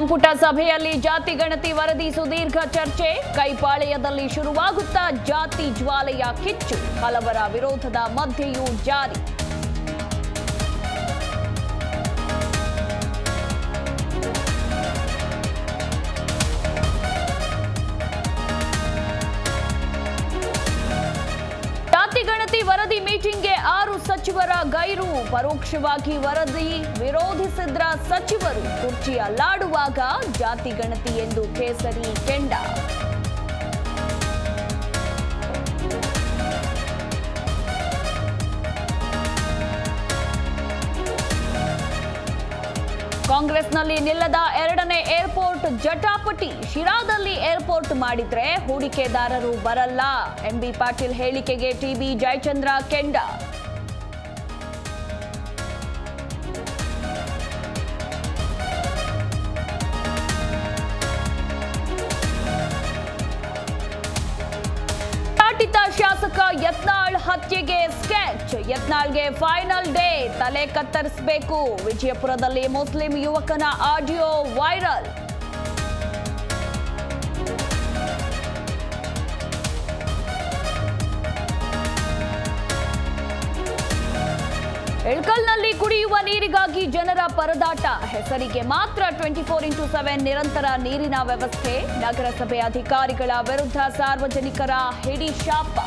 ಸಂಪುಟ ಸಭೆಯಲ್ಲಿ ಜಾತಿ ಗಣತಿ ವರದಿ ಸುದೀರ್ಘ ಚರ್ಚೆ. ಕೈಪಾಳ್ಯದಲ್ಲಿ ಶುರುವಾಗುತ್ತಾ ಜಾತಿ ಜ್ವಾಲೆಯ ಕಿಚ್ಚು. ಹಲವರ ವಿರೋಧದ ಮಧ್ಯೆಯೂ ಜಾರಿ. ಗಣತಿ ವರದಿ ಮೀಟಿಂಗ್ಗೆ 6 ಸಚಿವರ ಗೈರು. ಪರೋಕ್ಷವಾಗಿ ವರದಿ ವಿರೋಧಿಸಿದ್ರ ಸಚಿವರು. ಕುರ್ಚಿ ಅಲ್ಲಾಡುವಾಗ ಜಾತಿ ಗಣತಿ ಎಂದು ಕೇಸರಿ ಕೆಂಡ. ಕಾಂಗ್ರೆಸ್ನಲ್ಲಿ ನಿಲ್ಲದ 2ನೇ ಏರ್ಪೋರ್ಟ್ ಜಟಾಪಟಿ. ಶಿರಾದಲ್ಲಿ ಏರ್ಪೋರ್ಟ್ ಮಾಡಿದ್ರೆ ಹೂಡಿಕೆದಾರರು ಬರಲ್ಲ. ಎಂಬಿ ಪಾಟೀಲ್ ಹೇಳಿಕೆಗೆ ಟಿಬಿ ಜಯಚಂದ್ರ ಕೆಂಡ. ಶಾಸಕ ಯತ್ನಾಳ್ ಹತ್ಯೆಗೆ ಸ್ಕೆಚ್. ಯತ್ನಾಳ್ಗೆ final day. ತಲೆ ಕತ್ತರಿಸಬೇಕು. ವಿಜಯಪುರದಲ್ಲಿ ಮುಸ್ಲಿಂ ಯುವಕನ ಆಡಿಯೋ ವೈರಲ್. ಇಳಕಲ್ನಲ್ಲಿ ಕುಡಿಯುವ ನೀರಿಗಾಗಿ ಜನರ ಪರದಾಟ. ಹೆಸರಿಗೆ ಮಾತ್ರ 24x7 ನಿರಂತರ ನೀರಿನ ವ್ಯವಸ್ಥೆ. ನಗರಸಭೆ ಅಧಿಕಾರಿಗಳ ವಿರುದ್ಧ ಸಾರ್ವಜನಿಕರ ಹಿಡಿಶಾಪ.